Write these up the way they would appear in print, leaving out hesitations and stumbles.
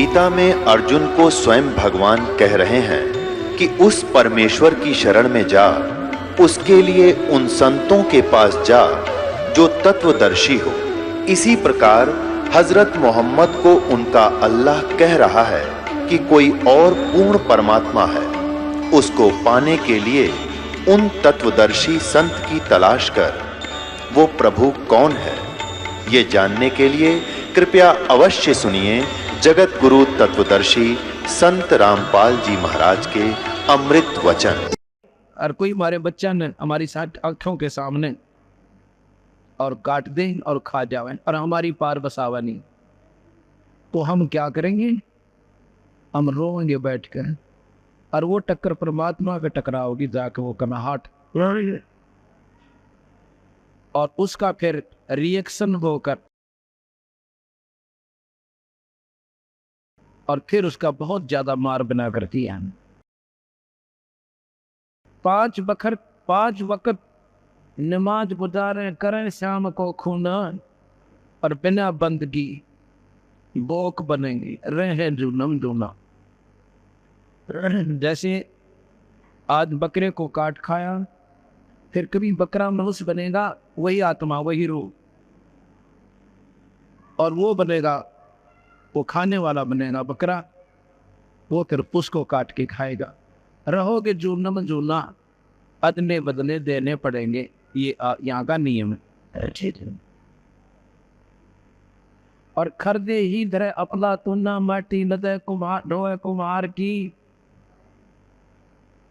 गीता में अर्जुन को स्वयं भगवान कह रहे हैं कि उस परमेश्वर की शरण में जा, उसके लिए उन संतों के पास जा जो तत्वदर्शी हो। इसी प्रकार हजरत मोहम्मद को उनका अल्लाह कह रहा है कि कोई और पूर्ण परमात्मा है, उसको पाने के लिए उन तत्वदर्शी संत की तलाश कर। वो प्रभु कौन है, ये जानने के लिए कृपया अवश्य सुनिए जगत गुरु तत्वदर्शी संत रामपाल जी महाराज के अमृत वचन। और कोई हमारे बच्चा ने हमारी साथ आंखों के सामने और काट दे और खा जावे और हमारी पार बसावा नहीं, तो हम क्या करेंगे? हम रोएंगे बैठकर। और वो टक्कर परमात्मा के टकराओगी जाके वो कनाहट, और उसका फिर रिएक्शन होकर और फिर उसका बहुत ज्यादा मार बना करती है। 5 वक्त नमाज गुजारें करें शाम को खूना, और बिना बंदगी बोक बनेंगे रहे जुनम जुना। जैसे आज बकरे को काट खाया, फिर कभी बकरा मनुष्य बनेगा, वही आत्मा वही रूह, और वो बनेगा, वो खाने वाला बनेगा बकरा, वो फिर उसको काट के खाएगा। रहोगे जुनम जुना, अदले बदले देने पड़ेंगे, ये यहाँ का नियम है। और खरदे ही धरे अपला तुना माटी लदे कुमार ढोए कुमार की।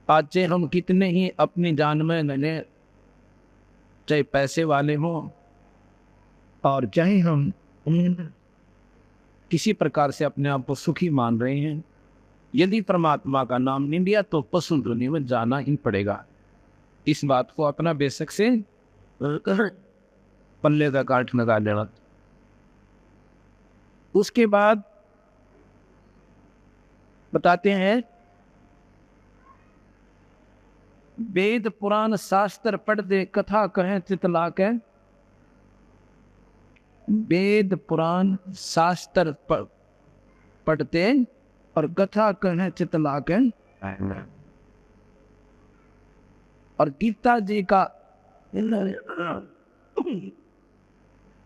आज से हम कितने ही अपनी जान में मैंने, चाहे पैसे वाले हों और चाहे हम किसी प्रकार से अपने आप को सुखी मान रहे हैं, यदि परमात्मा का नाम नहीं लिया तो पशु दुनिया में जाना ही पड़ेगा। इस बात को अपना बेशक से पल्ले का काट लगा लेना। उसके बाद बताते हैं, वेद पुराण शास्त्र पढ़ दे कथा कहें चितला के। वेद पुराण शास्त्र पढ़ते और कथा कहें चितला के। और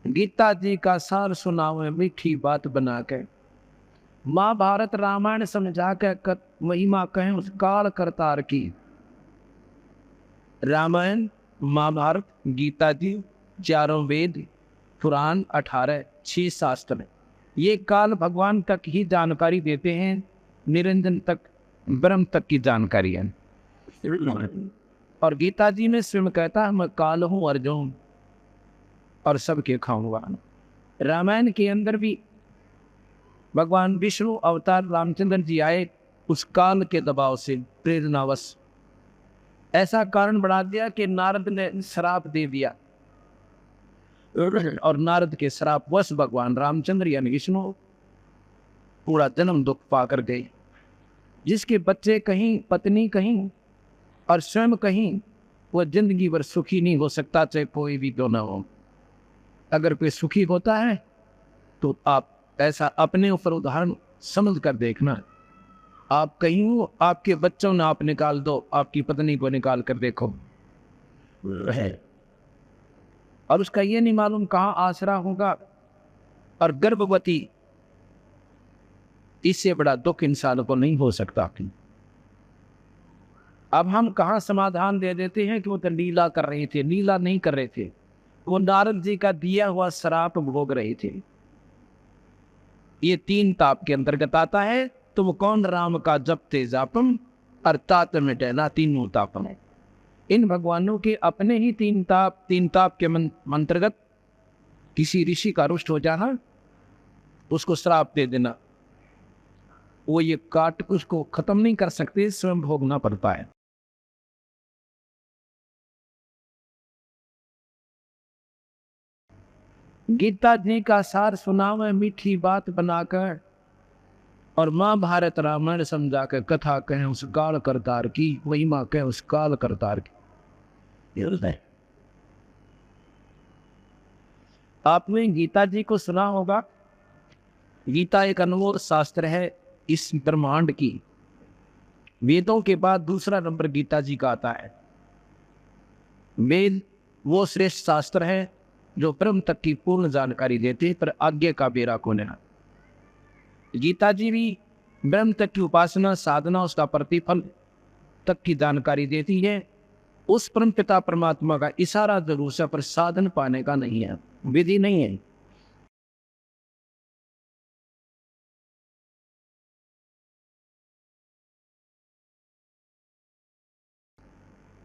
गीता जी का सार सुनावे मीठी बात बना के। महाभारत रामायण समझा के महिमा कहें उस काल करतार की। रामायण महाभारत गीता जी, चारों वेद पुराण 18 6 शास्त्र, ये काल भगवान तक ही जानकारी देते हैं, निरंजन तक ब्रह्म तक की जानकारी है। और गीता जी में स्वयं कहता है मैं काल हूँ अर्जुन और सबके खाऊंगा। रामायण के अंदर भी भगवान विष्णु अवतार रामचंद्र जी आए, उस काल के दबाव से प्रेरणावश ऐसा कारण बढ़ा दिया कि नारद ने श्राप दे दिया, और नारद के श्रापवश भगवान रामचंद्र यानी विष्णु पूरा जन्म दुख पाकर गए। जिसके बच्चे कहीं, पत्नी कहीं और स्वयं कहीं, वह जिंदगी भर सुखी नहीं हो सकता, चाहे कोई भी क्यों न हो। अगर कोई सुखी होता है तो आप ऐसा अपने ऊपर उदाहरण समझ कर देखना। आप कहीं हो, आपके बच्चों ने आप निकाल दो, आपकी पत्नी को निकाल कर देखो, और उसका ये नहीं मालूम कहाँ आसरा होगा। और गर्भवती, इससे बड़ा दुख इंसान को नहीं हो सकता। अब हम कहाँ समाधान दे देते हैं कि वो तो लीला कर रहे थे। लीला नहीं कर रहे थे, वो नारद जी का दिया हुआ श्राप भोग रहे थे। ये 3 ताप के अंतर्गत आता है। तुम कौन राम का जपते जापम, अर्थात मिटे ना तीनों तापम। इन भगवानों के अपने ही 3 ताप के अंतर्गत किसी ऋषि का रुष्ट हो जाना, उसको श्राप दे देना, वो ये काट उसको खत्म नहीं कर सकते, स्वयं भोगना पड़ता है। गीता जी का सार सुनावे मीठी बात बनाकर, और महाभारत रामायण समझा कर कथा कहें उस काल करतार की, महिमा कहें उस काल करतार की। आपने गीता जी को सुना होगा, गीता एक अनमोल शास्त्र है इस ब्रह्मांड की। वेदों के बाद दूसरा नंबर गीता जी का आता है। वेद वो श्रेष्ठ शास्त्र है जो ब्रह्म तक की पूर्ण जानकारी देते हैं, पर आज्ञा का बेरा कौन है। गीता जी भी ब्रह्म तक की उपासना साधना उसका प्रतिफल तक की जानकारी देती है। उस परम पिता परमात्मा का इशारा जरूर से, पर साधन पाने का नहीं है, विधि नहीं है।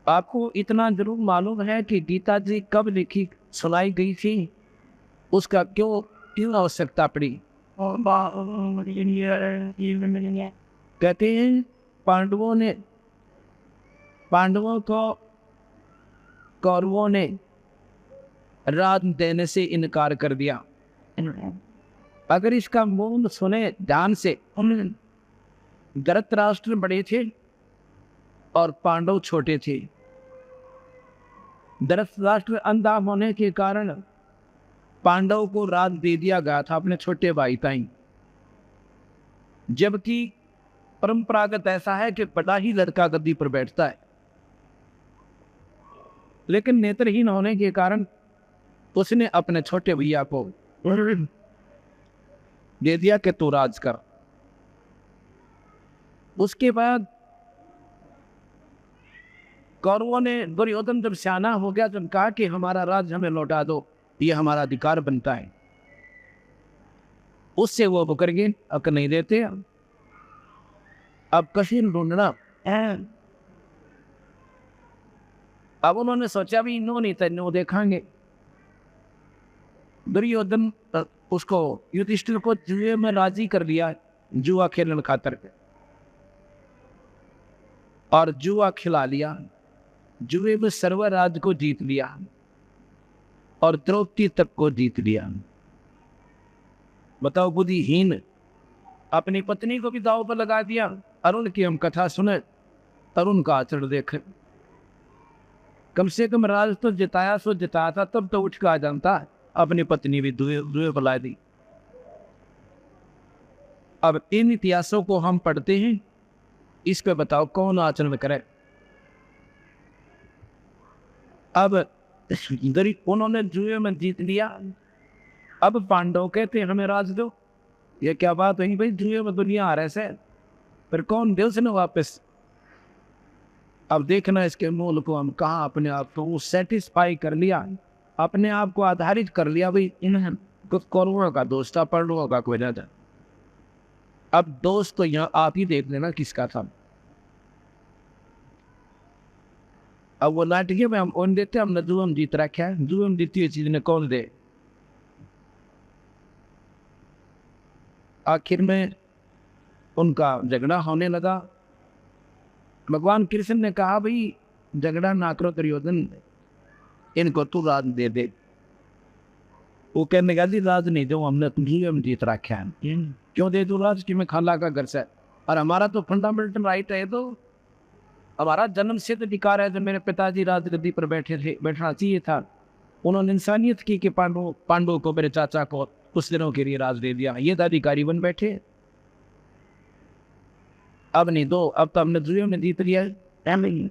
आपको इतना जरूर मालूम है कि गीता जी कब लिखी सुनाई गई थी, उसका क्यों क्यों आवश्यकता पड़ी। कहते हैं पांडवों को कौरवों ने राज देने से इनकार कर दिया। अगर इसका मूल सुने ध्यान से, धृतराष्ट्र बड़े थे और पांडव छोटे थे। धृतराष्ट्र अंधा होने के कारण पांडव को राज दे दिया गया था अपने छोटे भाई ताई, जबकि परंपरागत ऐसा है कि बड़ा ही लड़का गद्दी पर बैठता है। लेकिन नेत्रहीन होने के कारण उसने अपने छोटे भैया को दे दिया कि तू राज कर। उसके बाद कौरवों ने, दुर्योधन जब सियाना हो गया, जब कहा कि हमारा राज हमें लौटा दो, ये हमारा अधिकार बनता है, उससे वो मुकर गए, अब नहीं देते। अब कहीं ढूंढना। अब उन्होंने सोचा भी नो नहीं तेनो देखेंगे। दुर्योधन उसको युधिष्ठिर को जुए में राजी कर लिया, जुआ खेलने खातर, और जुआ खिला लिया। जुए में सर्वराज को जीत लिया और द्रौपदी तक को जीत लिया। बताओ, बुद्धिहीन अपनी पत्नी को भी दांव पर लगा दिया। अरुण की हम कथा सुने, अरुण का आचरण देखे। कम से कम राज तो जिताया सो जिताया था, तब तो उठ के आ जानता। अपनी पत्नी भी दुए बुला दी। अब इन इतिहासों को हम पढ़ते हैं, इस पे बताओ कौन आचरण करे। अब उन्होंने जुए में जीत लिया। अब पांडव कहते हमें राज दो। ये क्या बात हुई भाई, जुए में दुनिया आ रहे से, फिर कौन दे उसने वापस। अब देखना इसके मूल को हम कहाँ अपने आप को सेटिस्फाई कर लिया, अपने आप को आधारित कर लिया भाई इन कुछ कौरवों का दोस्त था, पांडवों का कोई ना था। अब दोस्त तो यहाँ आप ही देख लेना किसका था। अब वो नाटकीय में हम कौन देते, हमने जुएम जीत रखा है। जुएम जीती हुई चीज ने कौन दे। आखिर में उनका झगड़ा होने लगा। भगवान कृष्ण ने कहा भाई झगड़ा ना करो दुर्योधन, इनको तू राज दे दे। वो कहने का जी राज नहीं दो, हमने जुएम जीत रखा है। क्यों दे दो राज, कि मैं खाला का घर से, और हमारा तो फंडामेंटल राइट है, तो हमारा जन्म सिद्ध अधिकार है। जब मेरे पिताजी राजगद्दी पर बैठे थे, बैठना चाहिए था। उन्होंने इंसानियत की कि पांडवों को, मेरे चाचा को कुछ दिनों के लिए राज दे दिया, ये तो अधिकारी बन बैठे। अब नहीं दो, अब तो हमने जुए में जीत लिया है।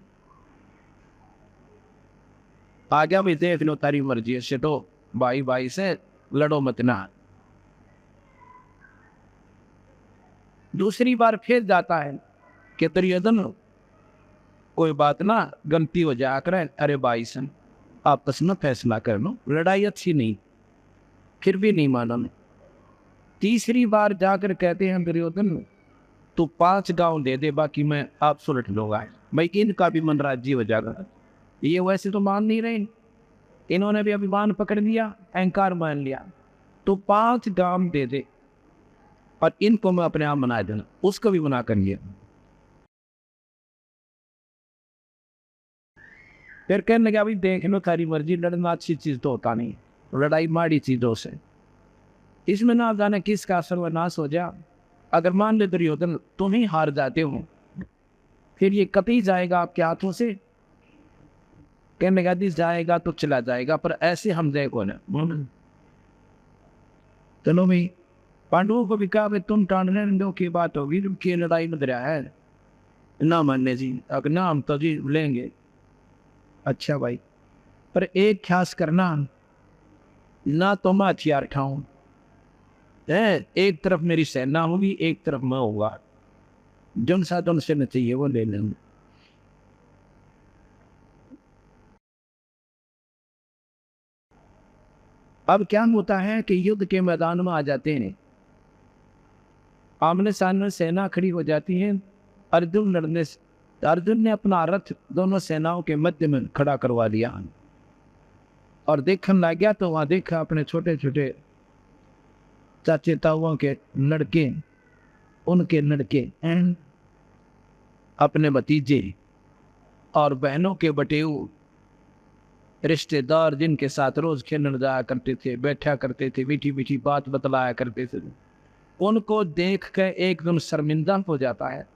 आ गया भाई, देख लो तारी मर्जी है, सिटो भाई भाई से लड़ो मत ना। दूसरी बार फिर जाता है कि दुर्योधन कोई बात ना, गलती हो जाया करे, अरे भाई सन आपस में फैसला कर लो, लड़ाई अच्छी नहीं। फिर भी नहीं माना। तीसरी बार जाकर कहते हैं दुर्योधन तू 5 गांव दे दे, बाकी मैं आप सुलट लूंगा। भाई इनका भी मन राज्य हो जाएगा। ये वैसे तो मान नहीं रहे, इन्होंने भी अभिमान पकड़ लिया, अहंकार मान लिया। तो 5 गांव दे दे और इनको मैं अपने आप बना देना। उसको भी बना कर लिया। फिर कहने लगा भाई देख लो तारी मर्जी, लड़ना अच्छी चीज तो होता नहीं, लड़ाई माड़ी चीजों से, इसमें ना जाने किसका सर्वनाश हो जाए। अगर मान ले दुर्योधन तुम ही हार जाते हो, फिर ये कतई जाएगा आपके हाथों से। कहने लगा दिस जाएगा तो चला जाएगा, पर ऐसे हम देखो ना। चलो भाई पांडवों को भी कहा भाई तुम टांडने दो की बात होगी, उनकी लड़ाई में दरिया है ना मानने जी, अगर ना हम तो जी लेंगे। अच्छा भाई, पर एक ख्यास करना, ना तो मैं हथियार खाऊं है, एक तरफ मेरी सेना होगी एक तरफ मैं होगा, जन साधन से न चाहिए वो ले लेंगे। अब क्या होता है कि युद्ध के मैदान में आ जाते हैं, आमने सामने सेना खड़ी हो जाती है। अर्जुन लड़ने अर्जुन ने अपना रथ दोनों सेनाओं के मध्य में खड़ा करवा दिया और देखने लग गया, तो वहां देखा अपने छोटे छोटे चाचे ताऊओं के लड़के, उनके लड़के हैं, अपने भतीजे और बहनों के बटेऊ रिश्तेदार, जिनके साथ रोज खेलने जाया करते थे, बैठा करते थे, मीठी मीठी बात बतलाया करते थे, उनको देख कर एकदम शर्मिंदा हो जाता है।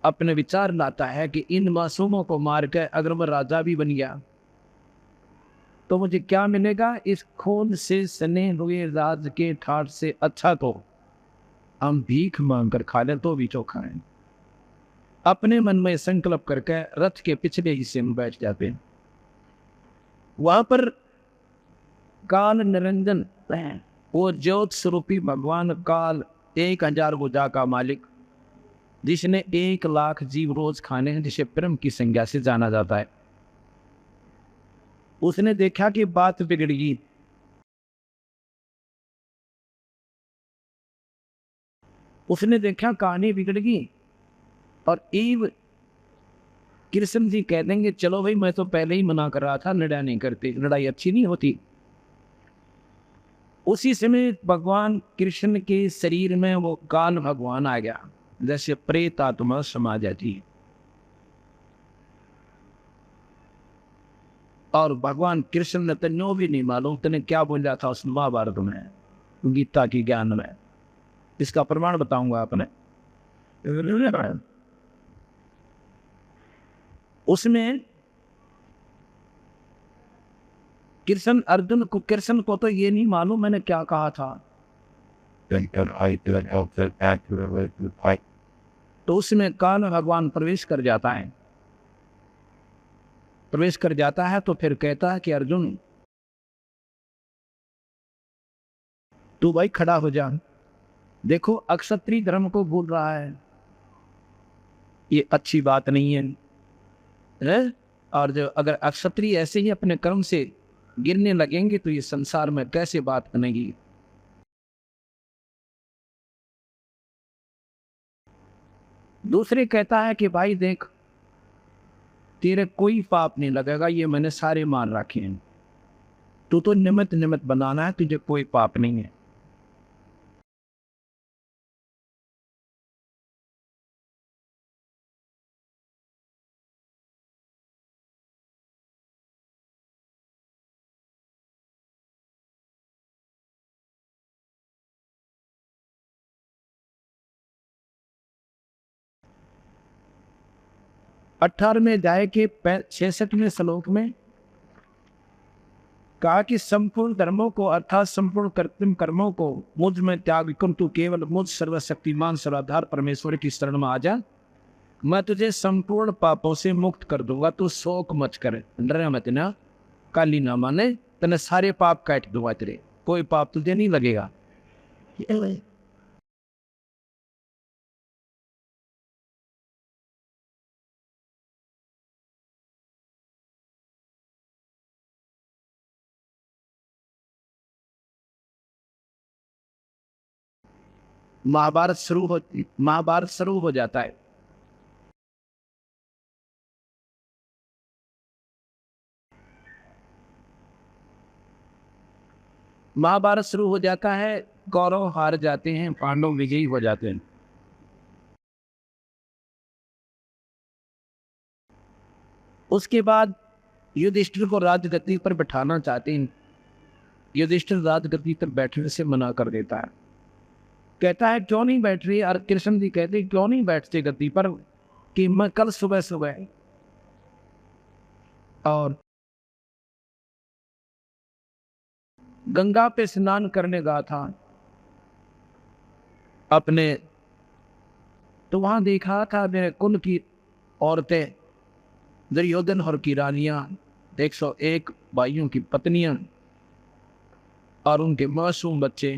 अपने विचार लाता है कि इन मासूमों को मार कर अगर मैं राजा भी बन गया तो मुझे क्या मिलेगा, इस खून से सने हुए राज के ठाट से अच्छा तो हम भीख मांग कर खा लें तो भी चोखा है। अपने मन में संकल्प करके रथ के पिछले हिस्से में बैठ जाते हैं। वहां पर काल निरंजन, वो ज्योत स्वरूपी भगवान काल 1000 भुजा का मालिक, जिसने 1 लाख जीव रोज खाने हैं, जिसे ब्रह्म की संज्ञा से जाना जाता है, उसने देखा कि बात बिगड़ गई। उसने देखा कहानी बिगड़ गई और ईव कृष्ण जी कह देंगे चलो भाई मैं तो पहले ही मना कर रहा था, लड़ाई नहीं करते, लड़ाई अच्छी नहीं होती। उसी समय भगवान कृष्ण के शरीर में वो काल भगवान आ गया, जैसे प्रेत आत्मा समा जाती है। और भगवान कृष्ण ने तो नो भी नहीं मालूम तने क्या बोला था उस महाभारत में, गीता की ज्ञान में। इसका प्रमाण बताऊंगा आपने। उसमें कृष्ण को तो ये नहीं मालूम मैंने क्या कहा था। तो उसमें काल भगवान प्रवेश कर जाता है। प्रवेश कर जाता है तो फिर कहता है कि अर्जुन तू भाई खड़ा हो जा, देखो अक्षत्रिय धर्म को भूल रहा है, ये अच्छी बात नहीं है? और जो अगर अक्षत्रिय ऐसे ही अपने कर्म से गिरने लगेंगे तो ये संसार में कैसे बात बनेगी। दूसरे कहता है कि भाई देख तेरे कोई पाप नहीं लगेगा, ये मैंने सारे मान रखे हैं, तू तो निमित्त निमित्त बनाना है, तुझे कोई पाप नहीं है। अठारहवें अध्याय के 66वें श्लोक में कहा कि संपूर्ण धर्मों को अर्थात संपूर्ण कृत्रिम कर्मों को मुझ में त्याग कर तू केवल मुझ सर्वशक्तिमान सर्वाधार परमेश्वर की शरण में आ जा, मैं तुझे संपूर्ण पापों से मुक्त कर दूंगा, तू शोक मत कर, डर मत ना, काली ना माने, तने सारे पाप काट दूंगा, तेरे कोई पाप तुझे नहीं लगेगा। महाभारत शुरू हो जाता है। महाभारत शुरू हो जाता है, कौरव हार जाते हैं, पांडव विजयी हो जाते हैं। उसके बाद युधिष्ठिर को राजगद्दी पर बैठाना चाहते हैं, युधिष्ठिर राजगद्दी पर बैठने से मना कर देता है, कहता है क्यों नहीं बैठ रही। और कृष्ण जी कहते क्यों नहीं बैठते गद्दी पर, कि मैं कल सुबह सुबह और गंगा पे स्नान करने गया था, अपने, तो वहां देखा था मेरे कुल की औरतें, दुर्योधन और की रानियां, 101 भाइयों की पत्नियां और उनके मासूम बच्चे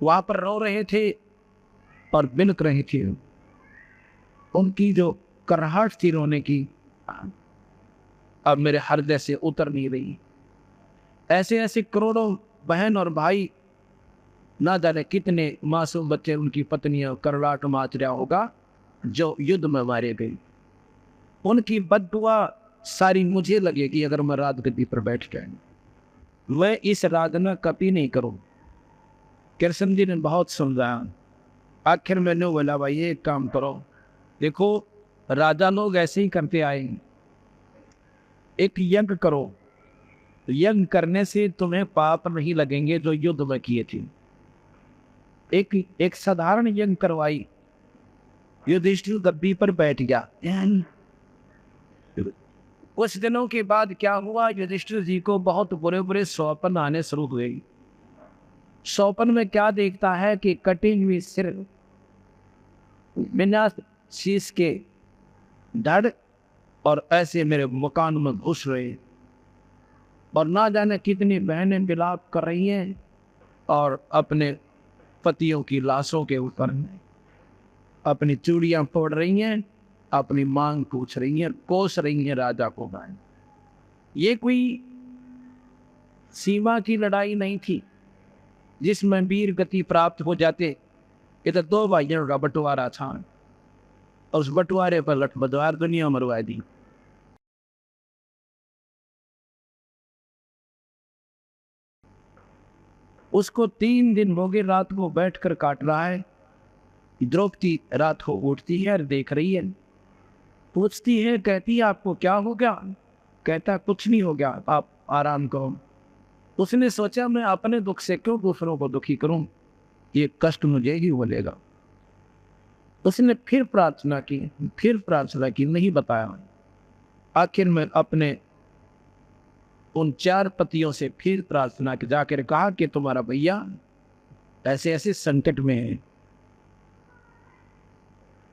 वहां पर रो रहे थे और बिलक रहे थे। उनकी जो कराहट थी रोने की, अब मेरे हृदय से उतर नहीं रही। ऐसे ऐसे करोड़ों बहन और भाई, ना जाने कितने मासूम बच्चे, उनकी पत्नियां करलाट माच रहा होगा जो युद्ध में मारे गए। उनकी बददुआ सारी मुझे लगेगी अगर मैं राजगद्दी पर बैठ जाए। मैं इस राधना कभी नहीं करूं। कृष्ण जी ने बहुत समझाया। आखिर मैंने बोला भाई एक काम करो, देखो राजा लोग ऐसे ही करते आए, एक यज्ञ करो, यज्ञ करने से तुम्हें पाप नहीं लगेंगे जो युद्ध में किए थे। एक एक साधारण यज्ञ करवाई, युधिष्ठिर गद्दी पर बैठ गया। कुछ दिनों के बाद क्या हुआ, युधिष्ठिर जी को बहुत बुरे बुरे स्वप्न आने शुरू हुए। स्वप्न में क्या देखता है कि कटी हुई सिर, बिना शीश के धड़, और ऐसे मेरे मकान में घुस रहे, और ना जाने कितनी बहनें विलाप कर रही हैं और अपने पतियों की लाशों के ऊपर अपनी चूड़ियां फोड़ रही हैं, अपनी मांग पूछ रही हैं, कोस रही हैं राजा को। गाय ये कोई सीमा की लड़ाई नहीं थी जिसमें वीर गति प्राप्त हो जाते। इधर 2 भाइयों का बंटवारा था और उस बंटवारे पर लठबदवार दुनिया मरवा दी। उसको 3 दिन हो गए रात को बैठकर काट रहा है। द्रौपदी रात को उठती है और देख रही है, पूछती है, कहती है आपको क्या हो गया? कहता कुछ नहीं हो गया, आप आराम करो। उसने सोचा मैं अपने दुख से क्यों दूसरों को दुखी करूं, ये कष्ट मुझे ही मिलेगा। उसने फिर प्रार्थना की, नहीं बताया। आखिर में अपने उन 4 पतियों से फिर प्रार्थना की, जाकर कहा कि तुम्हारा भैया ऐसे ऐसे संकट में है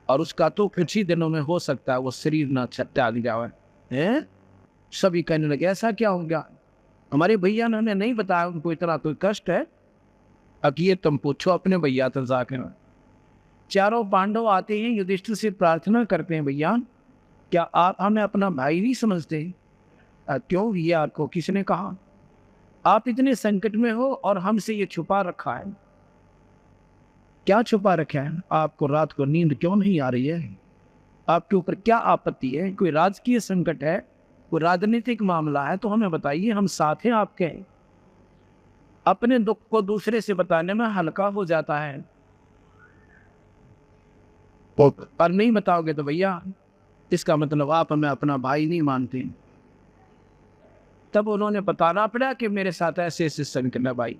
और उसका तो कुछ ही दिनों में हो सकता है वो शरीर ना त्याग जाए। हैं? सभी कहने लगे ऐसा क्या हो गया? हमारे भैया ने हमें नहीं बताया उनको इतना कोई कष्ट है। अब ये तुम पूछो अपने भैया तो जाकर। चारों पांडव आते हैं, युधिष्ठिर से प्रार्थना करते हैं, भैया क्या आप हमें अपना भाई नहीं समझते? क्यों भैया, आपको किसने कहा? आप इतने संकट में हो और हमसे ये छुपा रखा है। क्या छुपा रखा है? आपको रात को नींद क्यों नहीं आ रही है? आपके ऊपर क्या आपत्ति है? कोई राजकीय संकट है, कोई राजनीतिक मामला है तो हमें बताइए, हम साथ हैं आपके। अपने दुख को दूसरे से बताने में हल्का हो जाता है, पर नहीं बताओगे तो भैया इसका मतलब आप हमें अपना भाई नहीं मानते। तब उन्होंने बताना पड़ा कि मेरे साथ ऐसे ऐसे संकट है भाई,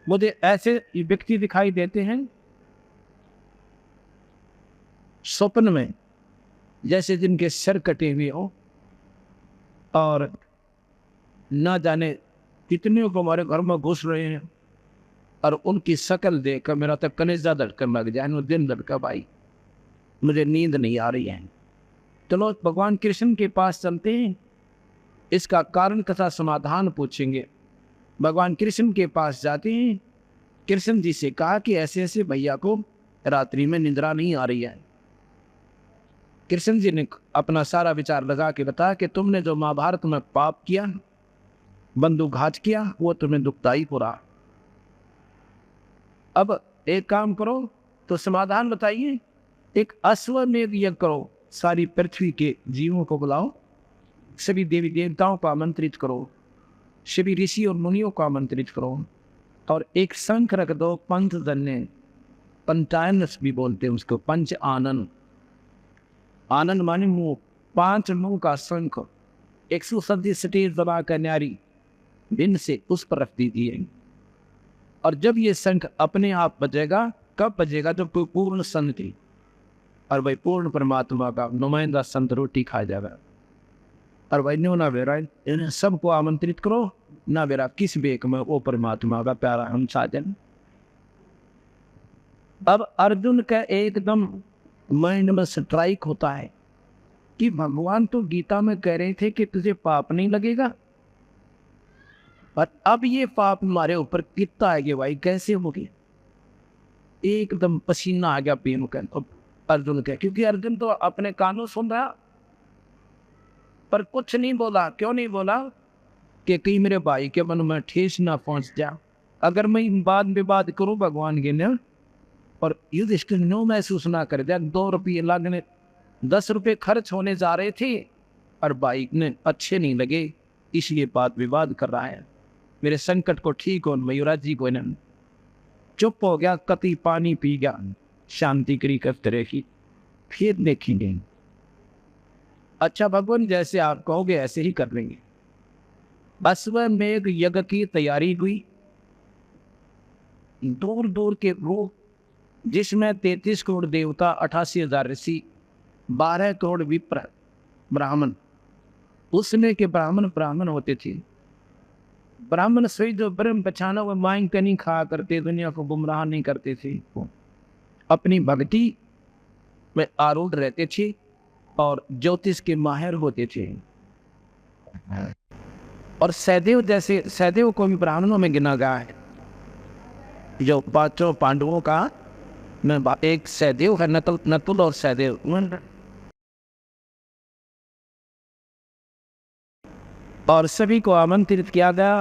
मुझे ऐसे व्यक्ति दिखाई देते हैं स्वप्न में जैसे जिनके सिर कटे हुए हो, और ना जाने कितने को हमारे घर में घुस रहे हैं, और उनकी शक्ल देखकर मेरा तो कलेजा धड़कन लग जाए। वो दिन धड़का भाई, मुझे नींद नहीं आ रही है। चलो भगवान कृष्ण के पास चलते हैं, इसका कारण तथा समाधान पूछेंगे। भगवान कृष्ण के पास जाते हैं। कृष्ण जी से कहा कि ऐसे ऐसे भैया को रात्रि में निद्रा नहीं आ रही है। कृष्ण जी ने अपना सारा विचार लगा के बताया कि तुमने जो महाभारत में पाप किया, बंदूकघात किया, वो तुम्हें दुखदाई हो रहा। अब एक काम करो, तो समाधान बताइए। एक अश्वमेध यज्ञ करो, सारी पृथ्वी के जीवों को बुलाओ, सभी देवी देवताओं को आमंत्रित करो, सभी ऋषि और मुनियों को आमंत्रित करो, और एक शंख रख दो पंचजन्य, पंचायन भी बोलते हैं उसको, पंच आनंद। आनंद माने मुंह, 5 मुंह का शंख 137 स्टेज दबा कर न्यारी भिन्न से उस पर रख दीजिए। और जब ये शंख अपने आप बजेगा, कब बजेगा? जब कोई पूर्ण संत थी, और भाई पूर्ण परमात्मा का नुमाइंदा संत रोटी खा जाएगा। और भाई नो ना बेरा इन्हें सबको आमंत्रित करो, ना बेरा किस बेक में वो परमात्मा का प्यारा हम साजन। अब अर्जुन का एकदम माइंड में स्ट्राइक होता है कि भगवान तो गीता में कह रहे थे कि तुझे पाप नहीं लगेगा, और अब ये पाप हमारे ऊपर कितना आएगा भाई, कैसे हो गया। एकदम पसीना आ गया पीनू का अर्जुन का, क्योंकि अर्जुन तो अपने कानों सुन रहा पर कुछ नहीं बोला। क्यों नहीं बोला? कि कहीं मेरे भाई के मन में ठेस ना पहुंच जा। अगर मैं बात विवाद करूं भगवान के ने और युधिष्ठिर नो महसूस ना कर दिया, 2 रुपये लगने 10 रुपये खर्च होने जा रहे थे और भाई ने अच्छे नहीं लगे, इसलिए बात विवाद कर रहा है। मेरे संकट को ठीक हो मयूराज जी को इन्हें चुप हो गया, कति पानी पी गया, शांति करी करते रही, फिर देखेंगे। अच्छा भगवान जैसे आप कहोगे ऐसे ही कर लेंगे। अश्वमेध में एक यज्ञ की तैयारी हुई, दूर दूर के लोग, जिसमें 33 करोड़ देवता, 88,000 ऋषि, 12 करोड़ विप्र ब्राह्मण। उसमें के ब्राह्मण होते थे। ब्राह्मण सही जो ब्रह्म पहचाना वो मांग के नहीं खाया करते, दुनिया को गुमराह नहीं करते थे, अपनी भक्ति में आरूढ़ रहते थे और ज्योतिष के माहिर होते थे। और सहदेव जैसे, सहदेव को भी ब्राह्मणों में गिना गया है। जो 5 पांडवों का एक सहदेव है, नकुल और सहदेव। और सभी को आमंत्रित किया गया।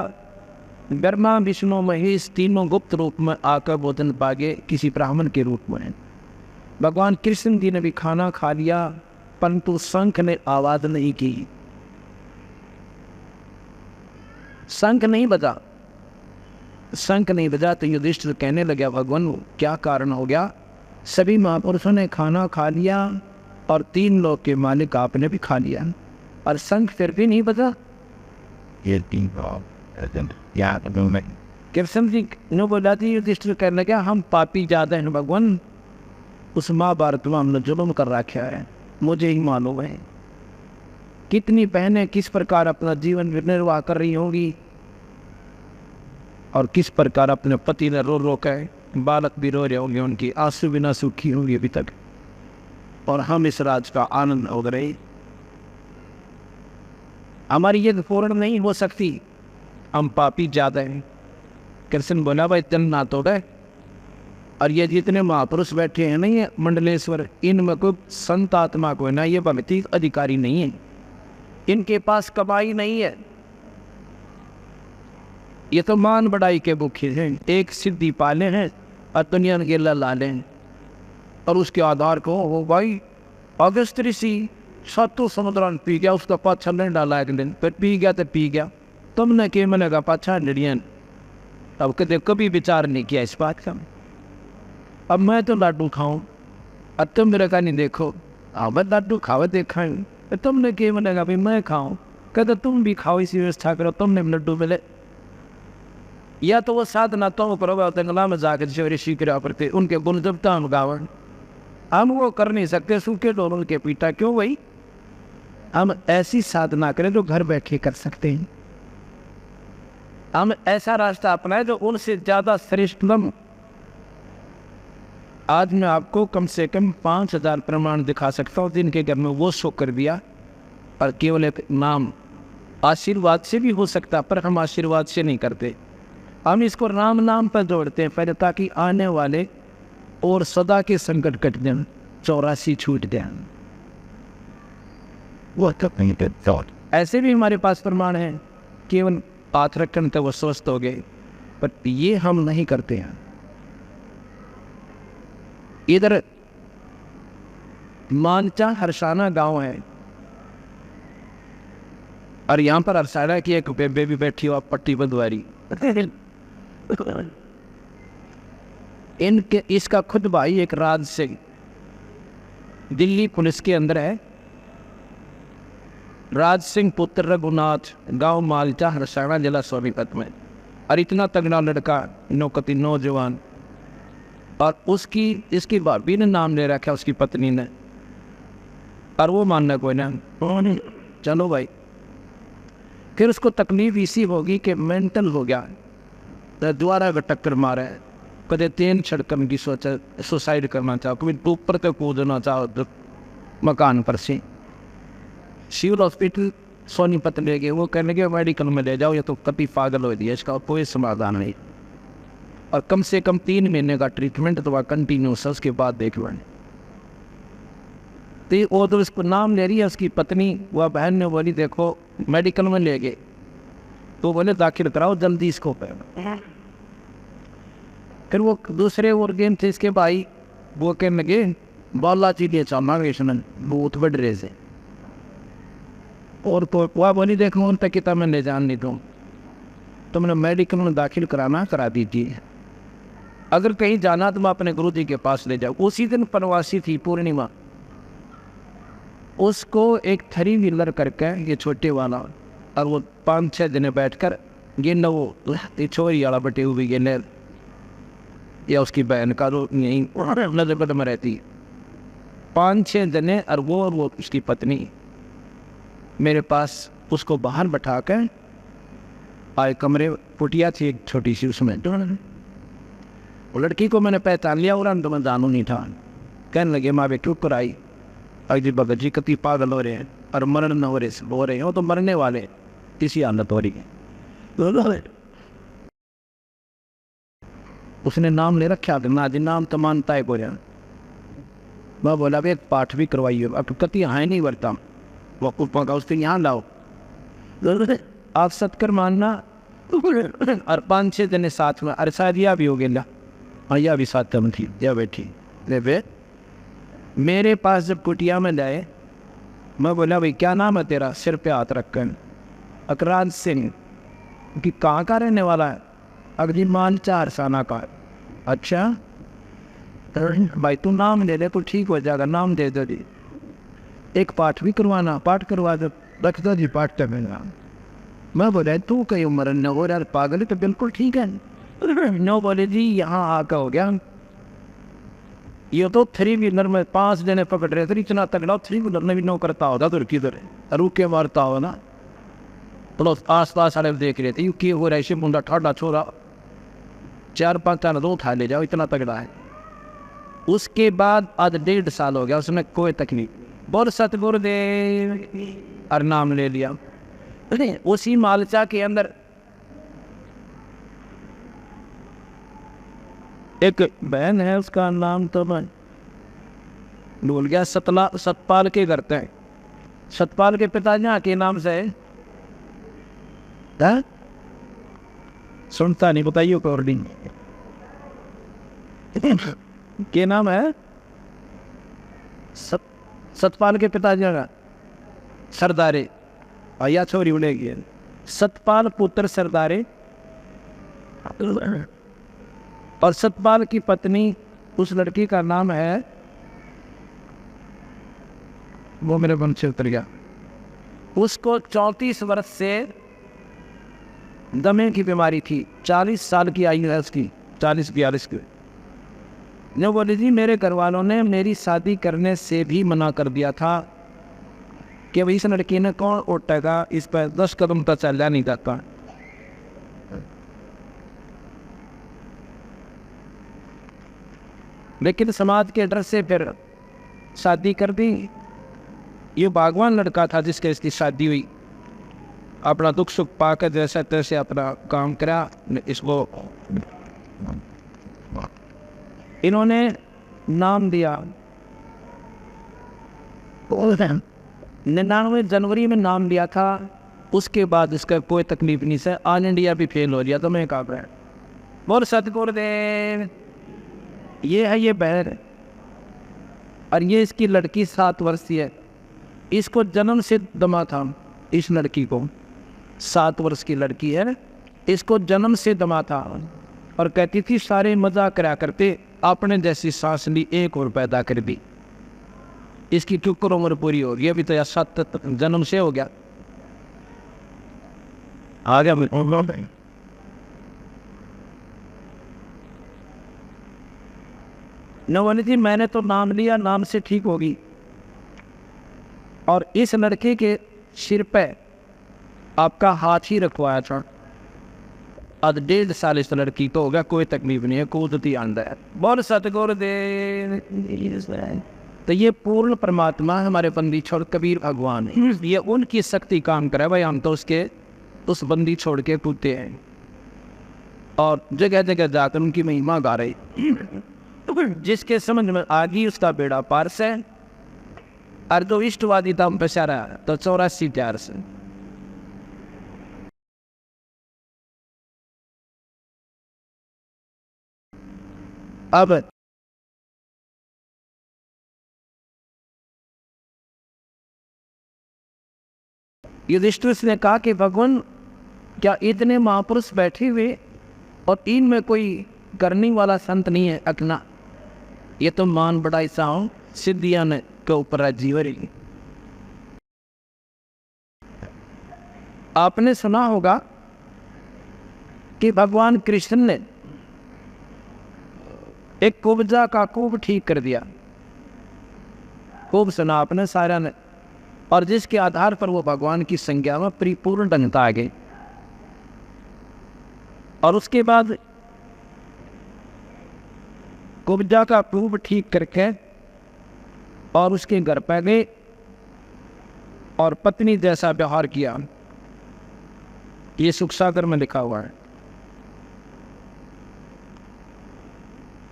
ब्रह्मा विष्णु महेश तीनों गुप्त रूप में आकर भोजन पागे किसी ब्राह्मण के रूप में। भगवान कृष्ण जी ने भी खाना खा लिया, परंतु शंख ने आवाज नहीं की, शंख नहीं बजा। शंख नहीं बजा तो युधिष्ठिर कहने लगा भगवान क्या कारण हो गया? सभी महापुरुषों ने खाना खा लिया और 3 लोक के मालिक आपने भी खा लिया और शंख फिर भी नहीं बजा। कृष्ण जी ने बोला थी, युधिष्ठिर कहने लगा हम पापी ज्यादा हैं भगवान, उस महाभारत में हमने जुल्म कर रखा है, मुझे ही मालूम है। कितनी बहनें किस प्रकार अपना जीवन निर्वाह कर रही होंगी और किस प्रकार अपने पति ने रो रो कर, बालक भी रो रहे होंगे, उनकी आंसू बिना सूखी होंगी अभी तक, और हम इस राज का आनंद हो रहे। हमारी ये पूर्ण नहीं हो सकती, हम पापी ज्यादा हैं। कृष्ण बोला भाई ना तो गए, और ये जितने महापुरुष बैठे हैं ना ये मंडलेश्वर, इनमें कोई संत आत्मा को ना ये भक्ति अधिकारी नहीं है, इनके पास कमाई नहीं है, ये तो मान बढ़ाई के भूखे हैं। एक सिद्धि पाले हैं और दुनिया के लाले हैं, और उसके आधार को हो भाई अगस्त ऋषि 7 समुद्र पी गया, उसका पाछा नहीं डाला एक दिन, फिर पी गया तो पी गया, तुमने के मैंने का पाछा निड़ियन। अब कभी विचार नहीं किया इस बात का। अब मैं तो लाडू खाऊं और तुम मेरे का नहीं देखो, अब मैं लाडू खावे देखा है, तुमने के मैंने कहा भाई मैं खाऊं, कहते तुम भी खाओ, इसी व्यवस्था करो, तुमने लड्डू मिले। या तो वो साधना तो करो तंगला में जाकर ऋषि क्रिया करते, उनके गुण जबता हम गावन, हम वो कर नहीं सकते, सूखे डोलों के पीटा क्यों भाई? हम ऐसी साधना करें जो घर बैठे कर सकते हैं, हम ऐसा रास्ता अपनाएं जो उनसे ज्यादा श्रेष्ठतम। आज मैं आपको कम से कम 5,000 प्रमाण दिखा सकता हूँ जिनके घर में वो शो कर दिया, और केवल एक नाम आशीर्वाद से भी हो सकता, पर हम आशीर्वाद से नहीं करते, हम इसको राम नाम पर जोड़ते हैं पहले, ताकि आने वाले और सदा के संकट कट जाए, 84 छूट जाए। वो ऐसे भी हमारे पास प्रमाण है, केवल हाथ रखने तो वो स्वस्थ हो गए, पर ये हम नहीं करते हैं। इधर मानचा हरसाना गांव है, और यहाँ पर हरसाना की एक बेबे भी बैठी हो, पट्टी बंधवारी इनके, इसका खुद भाई एक राज सिंह दिल्ली पुलिस के अंदर है। राज सिंह पुत्र रघुनाथ, गांव मालचा हरसाना, जिला सोनीपत में। और इतना तगड़ा लड़का, नौकती नौजवान, और उसकी इसकी भाभी ने नाम ले रखा उसकी पत्नी ने, और वो मानना कोई ना, चलो भाई। फिर उसको तकलीफ इसी होगी कि मेंटल हो गया, दोबारा अगर टक्कर मारा है, कदे तेन छिड़कन की सोचा, सुसाइड करना चाहो, कभी ऊपर तक कूदना चाहो तो मकान पर से। सिविल हॉस्पिटल सोनीपत ले गए, वो कहने के मेडिकल में ले जाओ, ये तो कभी पागल हो दिया, इसका कोई समाधान नहीं। और कम से कम 3 महीने का ट्रीटमेंट तो वह कंटिन्यूस है, उसके बाद देख लो। तो वो तो उसको नाम ले रही है उसकी पत्नी, वह बहन ने बोली देखो मेडिकल में ले गए, तो बोले दाखिल कराओ जल्दी इसको पे। फिर वो दूसरे ऑर्गेन थे इसके भाई, वो कहने लगे बालाजी ले चलना बहुत बढ़ रहे से। और तो वह बोली देखो उन तक कितना मैं ले जान नहीं दूँ, तो मैंने मेडिकल में दाखिल कराना करा दीजिए, अगर कहीं जाना तो मैं अपने गुरु जी के पास ले जाऊँ। उसी दिन प्रवासी थी पूर्णिमा, उसको एक 3 व्हीलर करके ये छोटे वाला, और वो 5-6 दिन बैठकर ये न वो छोरी वाला बटे हुए ये या उसकी बहन का तो यहीं नजर में रहती है, 5-6 जने, और वो उसकी पत्नी मेरे पास उसको बाहर बैठा कर आए कमरे, पुटिया थी एक छोटी सी उसमें। वो लड़की को मैंने पहचान लिया और तो मैं जानू नहीं था। कहने लगे माँ बेटू कर आई, अजी भगत जी कति पागल हो रहे हैं और मरण न हो रहे हैं, वो तो मरने वाले किसी हालत हो रही है। उसने नाम ले रखा ना जी, नाम तो मानता है कोई। मैं बोला अब एक पाठ भी करवाइए, अब कति हाँ नहीं बरता वकूफ़ का, उसको यहाँ लाओ आप सत्कर मानना। और 5-6 दिन साथ में, अरे शायद यह भी हो गया, हाँ यह भी साथ में थी, यह बैठी वे मेरे पास जब कुटिया में लाए, मैं बोला भाई क्या नाम है तेरा, सिर पे हाथ रखकर अकराज सिंह, कि कहाँ का रहने वाला है, अगली मान 4 साना का। अच्छा भाई तू नाम ले ले तो ठीक हो जाएगा, नाम दे दो जी, एक पाठ भी करवाना, पाठ करवा दो, रख दो जी पाठ करना। मैं बोला तू कहीं उम्र न हो यार पागल है, तो बिल्कुल ठीक है। नो बोले जी यहाँ आकर हो गया, ये तो 3 व्हीलर में 5 जने पकड़ रहे थे, इतना तगड़ा 3 व्हीलर में भी नो करता होगा तो किधर रुक के मारता हो ना, तो आस पास सारे देख रहे थे क्योंकि हो रहा है मुंडा ठाडा छोरा 4-5 टन दो उठा ले जाओ, इतना तगड़ा है। उसके बाद आज 1.5 साल हो गया, उसने कोई तकलीफ, बोल सतगुरुदेव और नाम ले लिया। उसी मालचा के अंदर एक बहन है, उसका नाम तो मैं भूल गया, सतपाल के करते हैं, सतपाल के पिताजी यहाँ के नाम से है, सुनता नहीं, बताइए कोर्डिंग के नाम है, सतपाल के पिताजी का सरदारे, आया छोरी उड़ेगी, सतपाल पुत्र सरदारे। और सतपाल की पत्नी उस लड़की का नाम है, वो मेरे मन से उतर गया, उसको 34 वर्ष से दमे की बीमारी थी, 40 साल की आयु है उसकी, 40-42 की। जो बोली जी मेरे घर वालों ने मेरी शादी करने से भी मना कर दिया था कि भाई इस लड़की ने कौन उठेगा, इस पर 10 कदम तक चला नहीं जाता। लेकिन समाज के डर से फिर शादी कर दी। ये बागवान लड़का था जिसके इसकी शादी हुई, अपना दुख सुख पाकर जैसे तैसे अपना काम करा। इसको इन्होंने नाम दिया 99 जनवरी में नाम दिया था। उसके बाद इसका कोई तकलीफ नहीं से, ऑल इंडिया भी फेल हो गया। तो मैं कहा है बोल सतगुरुदेव, ये है ये बहन, और ये इसकी लड़की 7 वर्ष की है। इसको जन्म से दमा था, इस लड़की को 7 वर्ष की लड़की है, इसको जन्म से दमा था। और कहती थी सारे मजाक करा करते, आपने जैसी सांस ली एक और पैदा कर दी। इसकी चुक्कर उम्र पूरी हो गई, अभी तो 7 जन्म से हो गया। आ गया नवानी जी, मैंने तो नाम लिया, नाम से ठीक होगी। और इस लड़के के सिर पे आपका हाथ ही रखवाया था। अब 1.5 साल इस लड़की तो हो गया, कोई तकलीफ नहीं है, कूदती आंदा है। बोल सतगुर दे। तो ये पूर्ण परमात्मा हमारे बंदी छोड़ कबीर भगवान है, ये उनकी शक्ति काम करे भाई। हम तो उसके उस बंदी छोड़ के कूदते हैं और जगह जगह जाकर उनकी महिमा गा रहे। जिसके समझ में आ गई उसका बेड़ा पार से। और जो इष्टवादी था बेचारा तो 84 4 से। अब युधिष्ठिर ने कहा कि भगवान, क्या इतने महापुरुष बैठे हुए और इनमें कोई करने वाला संत नहीं है अकना? ये तो मान बड़ा ऐसा हो सिद्धियां ने के ऊपर जीवरी। आपने सुना होगा कि भगवान कृष्ण ने एक कुब्जा का कुब ठीक कर दिया। कुब सुना आपने सारा ने, और जिसके आधार पर वो भगवान की संज्ञा में परिपूर्ण ढंगता आ गए। और उसके बाद कुब्जा का कुब ठीक करके और उसके घर पे गए और पत्नी जैसा व्यवहार किया। ये सुख सागर में लिखा हुआ है।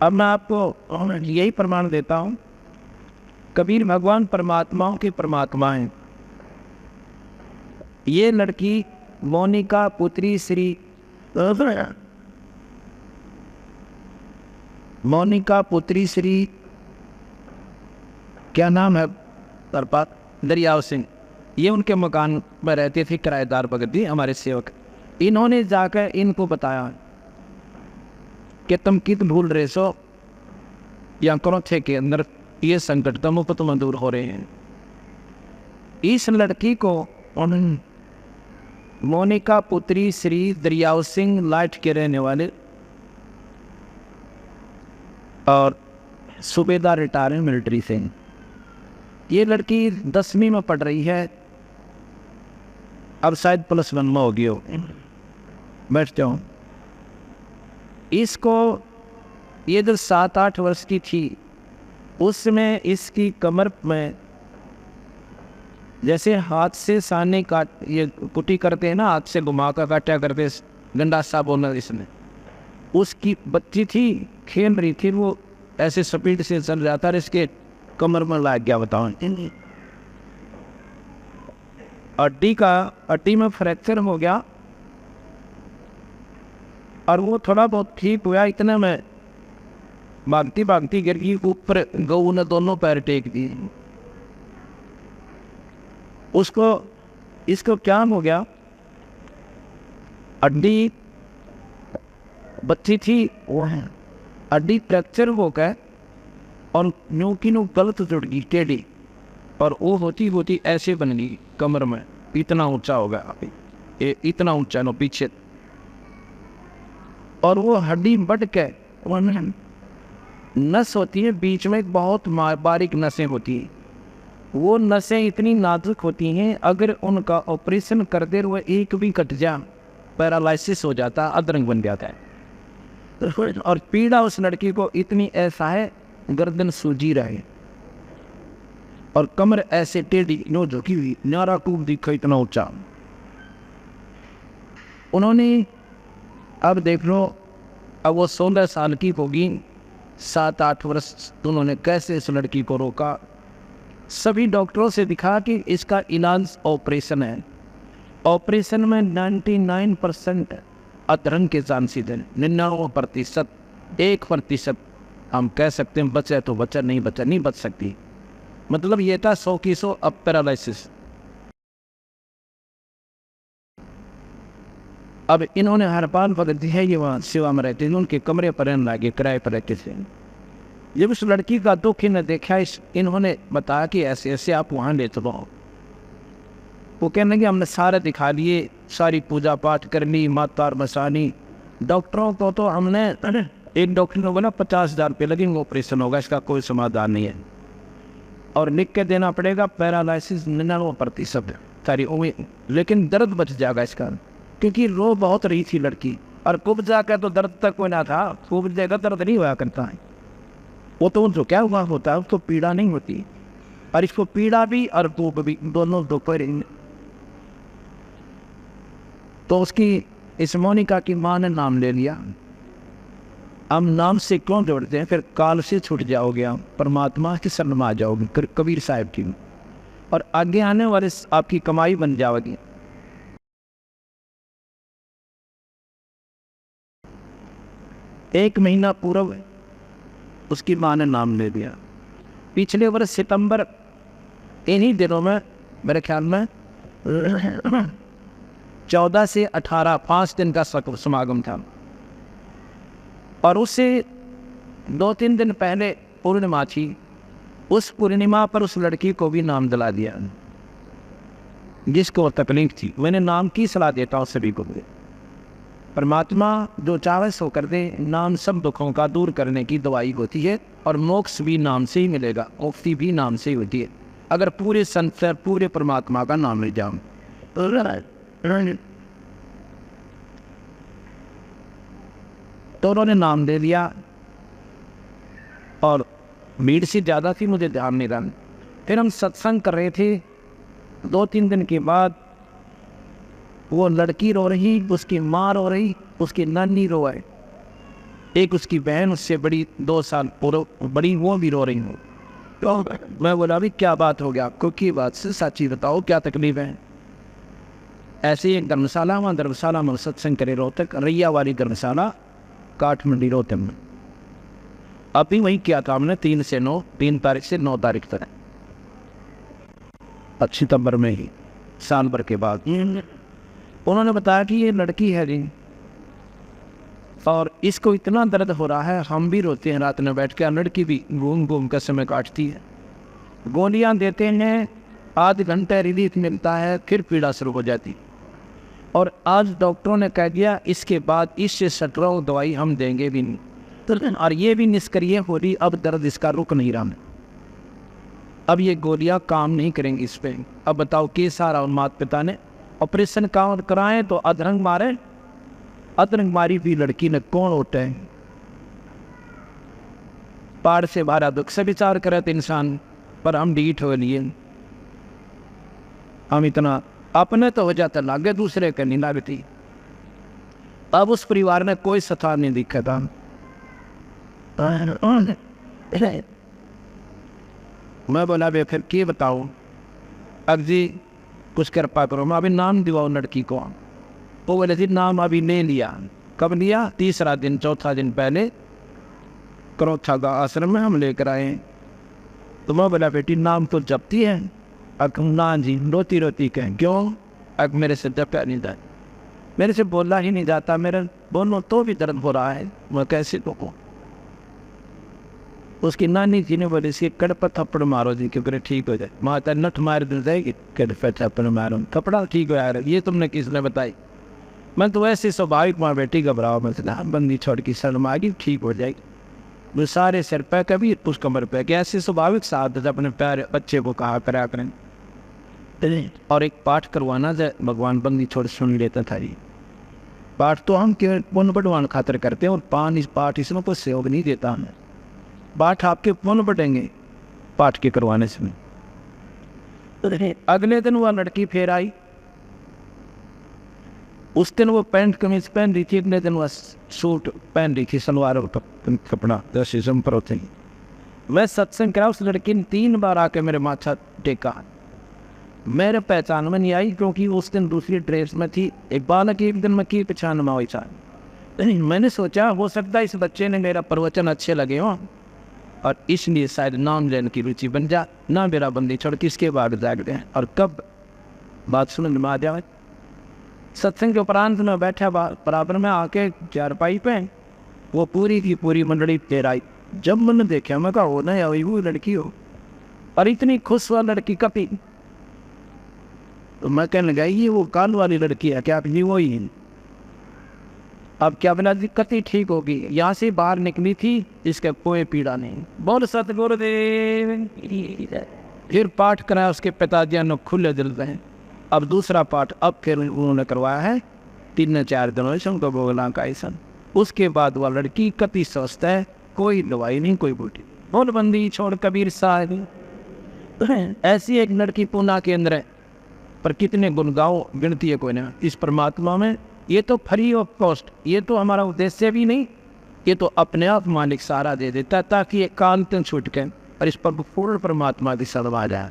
अब मैं आपको यही प्रमाण देता हूं, कबीर भगवान परमात्माओं के परमात्मा हैं। ये लड़की मोनिका पुत्री श्री मोनिका पुत्री श्री क्या नाम है तरपात दरियाव सिंह, ये उनके मकान में रहते थे, किराएदार भगत जी हमारे सेवक। इन्होंने जाकर इनको बताया कि तुम कित भूल रहे सो, या क्रोथे के अंदर ये संकट तुम पर तुम दूर हो रहे हैं। इस लड़की को मोनिका पुत्री श्री दरियाव सिंह लाइट के रहने वाले और सूबेदार रिटायर हैं मिलिट्री से। ये लड़की 10वीं में पढ़ रही है, अब शायद +1 में होगी हो। बैठ जाओ। इसको ये जब 7-8 वर्ष की थी उसमें इसकी कमर में जैसे हाथ से साने काट ये कुटी करते हैं ना, हाथ से घुमा कर काटा करते, गंडासा बोलना इसमें, उसकी बच्ची थी, खेल रही थी, वो ऐसे स्पीड से चल जाता है, इसके कमर में लाग गया। बताओ, हड्डी में फ्रैक्चर हो गया और वो थोड़ा बहुत ठीक हुआ। इतने में भागती भागती गिर गई ऊपर, गऊ ने दोनों पैर टेक दिए। इसको क्या हो गया, हड्डी बच्ची थी वो हड्डी फ्रैक्चर हो गया और न्यू की न्यू गलत जुड़ गई टेढ़ी, और वो होती होती ऐसे बन गई कमर में, इतना ऊंचा हो गया, ये इतना ऊंचा नो पीछे। और वो हड्डी बढ़ के नस होती है बीच में, एक बहुत बारीक नसें होती हैं। वो नसें इतनी नाजुक होती हैं, अगर उनका ऑपरेशन करते हुए एक भी कट जा, पैरालिसिस हो जाता, अधरंग बन जाता है। और पीड़ा उस लड़की को इतनी ऐसा है, गर्दन सूजी रहे और कमर ऐसे टेढ़ी नो झुकी हुई, न्यारा टूब दिखा इतना ऊंचा। उन्होंने अब देख लो, अब वो 16 साल की होगी, 7-8 वर्ष उन्होंने कैसे इस लड़की को रोका। सभी डॉक्टरों से दिखा कि इसका इलाज ऑपरेशन है। ऑपरेशन में 99% अधरंग के चांसेस हैं, 99%, 1% हम कह सकते हैं बचे तो बचा, नहीं बचा नहीं बच सकती। मतलब ये था 100 की 100 अब पैरालिसिस। अब इन्होंने हरपाल भगत है, ये वहाँ सेवा में रहते थे, उनके कमरे पर रहने लगे, किराए पर रहते थे। जब उस लड़की का दुख इन्हें देखा, इन्होंने बताया कि ऐसे ऐसे आप वहाँ ले चलो। वो कहने लगे हमने सारे दिखा लिए, सारी पूजा पाठ कर ली, मातार बसानी। डॉक्टरों को तो हमने, एक डॉक्टर ने बोला 50,000 रुपये लगेंगे, ऑपरेशन होगा, इसका कोई समाधान नहीं है, और लिख के देना पड़ेगा पैरालिसिस 99% सारी उम्मीद, लेकिन दर्द बच जाएगा इसका, क्योंकि रो बहुत रही थी लड़की। और कुब्जा का तो दर्द तक कोई ना था, कुब्जे का दर्द नहीं हुआ करता है, वो तो जो क्या हुआ होता है उसको पीड़ा नहीं होती, और इसको पीड़ा भी और कुब भी दोनों दोपहर। तो उसकी इस मोनिका की माँ ने नाम ले लिया। हम नाम से क्यों जोड़ते हैं? फिर काल से छूट जाओगे, आप परमात्मा की शरण में आ जाओगे, कबीर साहब की, और आगे आने वाले आपकी कमाई बन जाएगी। एक महीना पूर्व उसकी माँ ने नाम ले दिया। पिछले वर्ष सितंबर इन्हीं दिनों में मेरे ख्याल में 14 से 18 5 दिन का समागम था, और उससे 2-3 दिन पहले पूर्णिमा थी। उस पूर्णिमा पर उस लड़की को भी नाम दिला दिया जिसको तकलीफ थी। मैंने नाम की सलाह देता हूँ सभी को, परमात्मा जो चाहे सो कर दे। नाम सब दुखों का दूर करने की दवाई होती है, और मोक्ष भी नाम से ही मिलेगा, मुक्ति भी नाम से ही होती है, अगर पूरे संसार पूरे परमात्मा का नाम ले जाओ। तो उन्होंने नाम दे दिया, और भीड़ से ज़्यादा थी, मुझे ध्यान नहीं रहा। फिर हम सत्संग कर रहे थे, 2-3 दिन के बाद वो लड़की रो रही, उसकी माँ रो रही, उसकी नानी रोए, एक उसकी बहन उससे बड़ी 2 साल बड़ी, वो भी रो रही हूँ। तो मैं बोला अभी क्या बात हो गया आपको, की बात से सच्ची बताओ क्या तकलीफ है? ऐसे एक धर्मशाला, वहाँ धर्मशाला में सत्संग करे, रोहतक रैया वाली धर्मशाला, काठमंडी रोहतक में। अभी वही किया था हमने 3 तारीख से 9 तारीख तक, सितंबर में ही, साल भर के बाद। उन्होंने बताया कि ये लड़की है जी, और इसको इतना दर्द हो रहा है, हम भी रोते हैं रात में बैठ के, लड़की भी घूम घूम कर समय काटती है। गोलियां देते हैं, आध घंटे रिलीफ मिलता है, फिर पीड़ा शुरू हो जाती। और आज डॉक्टरों ने कह दिया इसके बाद इससे सटराव दवाई हम देंगे भी नहीं, और ये भी निष्क्रिय हो रही, अब दर्द इसका रुक नहीं रहा। अब ये गोलियां काम नहीं करेंगी इस पे। अब बताओ के सारा उन माता पिता ने ऑपरेशन कराएं तो अधरंग मारे, अधरंग मारी भी लड़की ने कौन उठे? पार से बारा दुख से विचार करे तो इंसान, पर हम डीठ हो लिए, हम इतना अपने तो हो जाता लागे, दूसरे के नहीं लागती। अब उस परिवार ने कोई सथा नहीं दिखा था। मैं बोला बे फिर क्या बताऊं? अब जी कुछ कृपा करो, मैं अभी नाम दिवाओ लड़की को। वो बोले जी नाम अभी ले लिया। कब लिया? 3रा दिन, 4था दिन पहले करोथा का आश्रम में हम लेकर आए। तो मैं बोला बेटी नाम तो जपती है? अब ना जी, रोती रोती कहें क्यों? अब मेरे से जपा नहीं जाता, मेरे से बोला ही नहीं जाता, मेरे बोलो तो भी दर्द हो रहा है, मैं कैसे तो। उसकी नानी जी ने बोले इसके कड़ पर थप्पड़ मारो जी क्योंकि ठीक हो जाए। माता नठ मार दिल जाएगी, कड़ पर थप्पड़ मारो, थप्पड़ा ठीक हो यार, ये तुमने किसने बताई? मैं तो ऐसे स्वाभाविक माँ बेटी घबराओ, मैं बंदी छोड़ की शर्म आ गई, ठीक हो जाएगी। वो सारे सिर पे कभी उस कमर पे कि ऐसे स्वाभाविक साथ अपने प्यारे बच्चे को कहा करा करें। और एक पाठ करवाना जाए, भगवान बंदी छोड़ सुन लेता था जी। पाठ तो हम केवल पुण्य बढ़वान खातर करते हैं, और पाठ इसमें कोई सहयोग नहीं देता हमें। पाठ आपके पुण्य बढ़ेंगे पाठ के करवाने से। अगले दिन वह लड़की फिर आई, उस दिन वो पैंट कमीज पहन रही थी, अगले दिन वह सूट पहन रही थी, सलवार कपड़ा जैसे जम्पर होते हैं। मैं सत्संग करा, उस लड़की ने 3 बार आके मेरे माथा टेका, मेरे पहचान में नहीं आई क्योंकि उस दिन दूसरी ड्रेस में थी। एक बालक एक दिन में की पहचान में हुई था। मैंने सोचा हो सकता है इस बच्चे ने मेरा प्रवचन अच्छे लगे हो, और इसलिए शायद नाम लेने की रुचि बन जा, ना मेरा बंदी छोड़ किसके बाद जाग गए। और कब बात सुन में आ जाए, सत्संग के उपरांत में बैठा बराबर में आके चारपाई पे वो पूरी की पूरी मंडली फिर आई। जब मैंने देखा मैं कहा हो ना या वो लड़की हो, और इतनी खुश हुआ लड़की कभी। तो मैं कहने लगा ये वो काल वाली लड़की है क्या? आप जी वो ही है। अब क्या बना दिक्कत ही ठीक होगी, यहाँ से बाहर निकली थी, इसका कोई पीड़ा नहीं। बोल सतगुरुदेव। फिर पाठ कराया उसके पिताजी ने खुले दिल से। अब दूसरा पाठ अब फिर उन्होंने करवाया है 3-4 दिनों से उनको बोला का ऐसा। उसके बाद वह लड़की कति स्वस्थ है, कोई दवाई नहीं, कोई बूटी। नोटबंदी छोड़ कबीर साहब, ऐसी एक लड़की पूना के अंदर है, पर कितने गुण गाओ गिनती है कोई ना इस परमात्मा में। ये तो फ्री ऑफ कॉस्ट, ये तो हमारा उद्देश्य भी नहीं, ये तो अपने आप मालिक सारा दे देता है ताकि ये कांत छूट के और इस पर पूर्ण परमात्मा की सदवा जाए।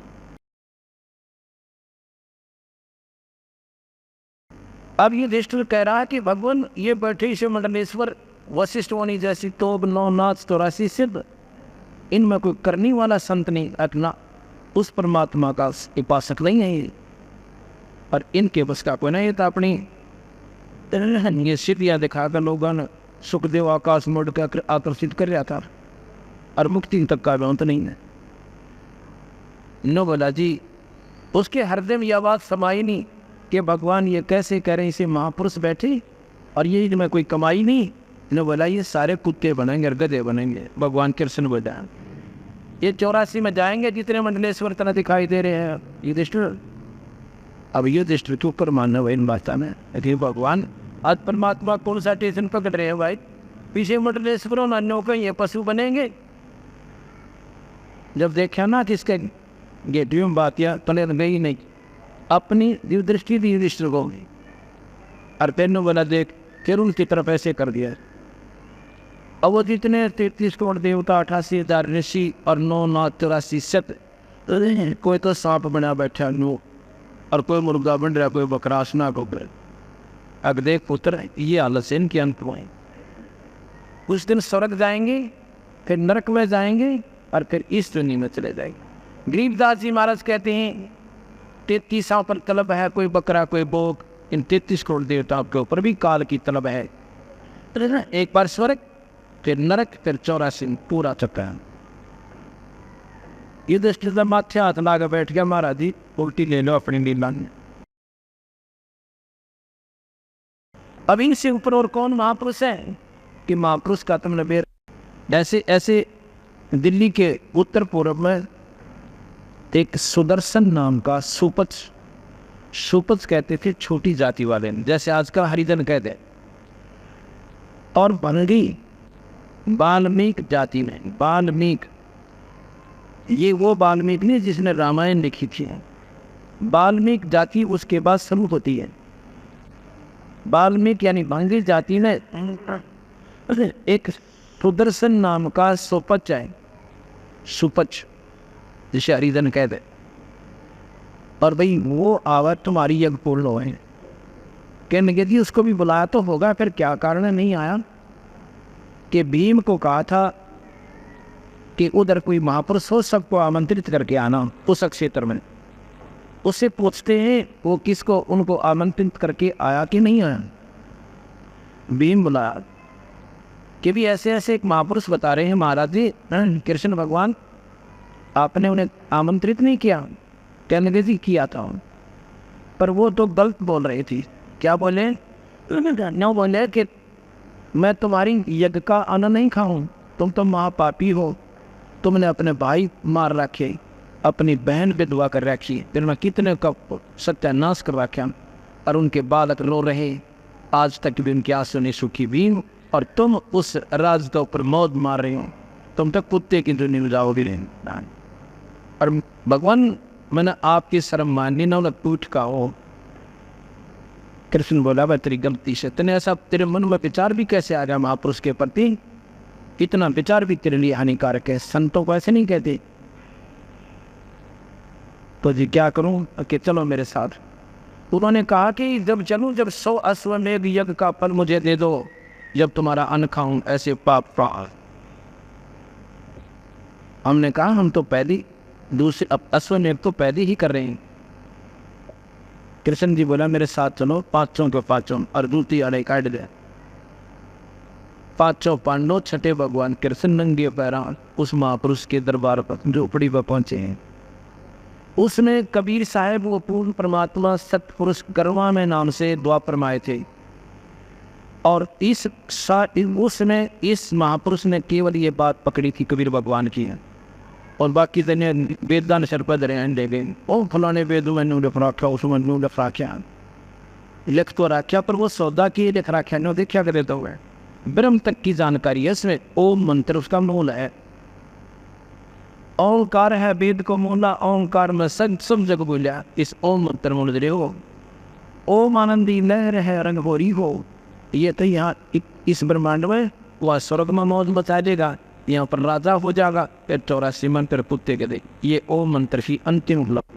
अब ये युधिष्ठिर कह रहा है कि भगवान ये बैठे से मंडलेश्वर वशिष्ठ मुनि जैसी तोब 9 नाथ 84 सिद्ध, इनमें कोई करने वाला संत नहीं, अपना उस परमात्मा का उपासक नहीं है ये, और इनके बस का कोई नहीं था। अपनी ये सिद्धियाँ दिखाकर लोगों ने सुखदेव आकाश मोड़ कर आकर्षित कर रहा था, और मुक्ति तक का अंत नहीं है। नो बोला जी, उसके हृदय में यह बात समाई नहीं कि भगवान ये कैसे कह रहे हैं, इसे महापुरुष बैठे और ये इनमें कोई कमाई नहीं। नो बोला ये सारे कुत्ते बनेंगे और गधे बनेंगे। भगवान कृष्ण बोला ये 84 में जाएंगे जितने मंडलेश्वर तरह दिखाई दे रहे हैं युधिष्ठिर। अब युधिष्ठिर के ऊपर मानना भाई इन बात में कि भगवान आज परमात्मा कौन सा स्टेशन पकड़ रहे हैं भाई, पीछे मंडलेश्वर और अन्यों का ये पशु बनेंगे। जब देखा ना कि इसके गेटियों में बात या तले गई नहीं, अपनी दृष्टि दी युधिष्ठिर को, और तेनों बोला देख, फिर उनकी तरफ ऐसे कर दिया। अब वो जितने 33 करोड़ देवता, 88,000 ऋषि और 9 नाथ 84 सत, कोई तो सांप बना बैठा नो, और कोई मुर्गा बन रहा, कोई बकरासना को। अब देख पुत्र, ये हालत से इनके अंत हुए। कुछ दिन स्वर्ग जाएंगे, फिर नरक में जाएंगे, और फिर इस दुनिया में चले जाएंगे। गरीबदास जी महाराज कहते हैं 33 पर तलब है, कोई बकरा कोई बोक, इन 33 करोड़ देवताओं के ऊपर भी काल की तलब है। एक बार स्वर्ग, फिर नरक, फिर 84 पूरा चक्कर है। ये दृष्टि माथे हाथ लाकर बैठ गया, महाराज जी उल्टी ले लो अपनी लीला में। अब इनसे ऊपर और कौन महापुरुष है कि महापुरुष का तुमने बेर। ऐसे ऐसे दिल्ली के उत्तर पूर्व में एक सुदर्शन नाम का सुपच कहते थे छोटी जाति वाले, जैसे आजकल हरिजन कहते हैं। और भंगी वाल्मीकि जाति में, वाल्मीकि ये वो वाल्मीकि नहीं जिसने रामायण लिखी थी, वाल्मीकि जाति उसके बाद शुरू होती है। वाल्मीकि यानी भंगी जाति में एक सुदर्शन नाम का सुपच है, सुपच जिसे हरिजन कहते। और भाई वो आवाज तुम्हारी यज्ञ पूर्ण हो है, कहने लगे जी उसको भी बुलाया तो होगा, फिर क्या कारण नहीं आया। कि भीम को कहा था कि उधर कोई महापुरुष हो, सबको आमंत्रित करके आना उस क्षेत्र में। उससे पूछते हैं वो किसको, उनको आमंत्रित करके आया कि नहीं आया। भीम बुलाया कि भी ऐसे ऐसे एक महापुरुष बता रहे हैं महाराज जी, कृष्ण भगवान, आपने उन्हें आमंत्रित नहीं किया। कहने लगे जी किया था, पर वो तो गलत बोल रही थी। क्या बोले? न्यू बोले कि मैं तुम्हारी यज्ञ का अन्न नहीं खाऊं, तुम तो महापापी हो, तुमने अपने भाई मार रखे, अपनी बहन विधवा कर रखी, फिर मैं कितने का सत्यानाश कर रखा, और उनके बालक रो रहे, आज तक भी उनके आंसू नहीं सूखी भीम, और तुम उस राज के ऊपर मौत मार रहे हो, तुम तक कुत्ते की दुनिया में जाओगे नहीं। और भगवान मैंने आपकी शर्म माननी ना, उन्हें टूट का हो। कृष्ण बोला भाई तेरी गलती से, तेने ऐसा तेरे मन में विचार भी कैसे आ गया महापुरुष के प्रति, इतना विचार भी तेरे लिए हानिकारक है, संतों को ऐसे नहीं कहते। तो जी क्या करूं कि चलो मेरे साथ। उन्होंने कहा कि जब चलूं, जब 100 अश्वमेध यज्ञ का फल मुझे दे दो, जब तुम्हारा अन्न खाऊं, ऐसे पाप। हमने कहा हम तो पहले दूसरे अश्वमेध तो पहले ही कर रहे हैं। कृष्ण जी बोला मेरे साथ चलो, 5 के 5, और दूसरी अड़े काट दे। 5 पांडव, छठे भगवान कृष्ण नंगे पैरा उस महापुरुष के दरबार पर झोपड़ी पर पहुंचे हैं। उसमें कबीर साहब वो पूर्ण परमात्मा सतपुरुष गरवा में नाम से द्वापर में आए थे, और उसमें इस महापुरुष ने केवल ये बात पकड़ी थी कबीर भगवान की है, और बाकी ने वेदान सर पर दरे ले गए। ओ फलाने वेद में नूर फराख्या, उसमें नूर फराख्या। लिख तो रखा पर वो सौदा की लिख रखा नहीं देखा करे तो है। ब्रह्म तक की जानकारी है इसमें। ओम मंत्र उसका मूल है। ओंकार है वेद को मूला, ओंकार में सब जग बोलिया। इस ओम मंत्र मूल दे हो। ओम आनंदी लहर है रंग भोरी हो। ये तो यहाँ इस ब्रह्मांड में वह स्वर्ग में मौज मचा देगा, यहाँ पर राजा हो जाएगा, फिर 84 मंत्र कुत्ते के दे। ये ओम मंत्र की अंतिम उपलब्धि।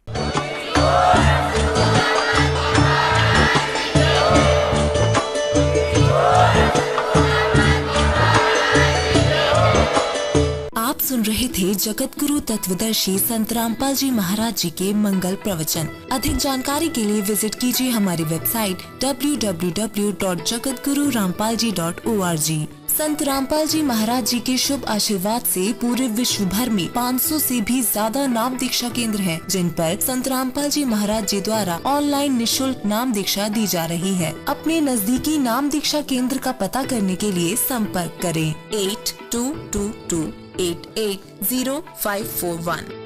आप सुन रहे थे जगत गुरु तत्वदर्शी संत रामपाल जी महाराज जी के मंगल प्रवचन। अधिक जानकारी के लिए विजिट कीजिए हमारी वेबसाइट www.jagatgururampalji.org। संत रामपाल जी महाराज जी के शुभ आशीर्वाद से पूरे विश्व भर में 500 से भी ज्यादा नाम दीक्षा केंद्र हैं, जिन पर संत रामपाल जी महाराज जी द्वारा ऑनलाइन निशुल्क नाम दीक्षा दी जा रही है। अपने नजदीकी नाम दीक्षा केंद्र का पता करने के लिए संपर्क करें 8222880541।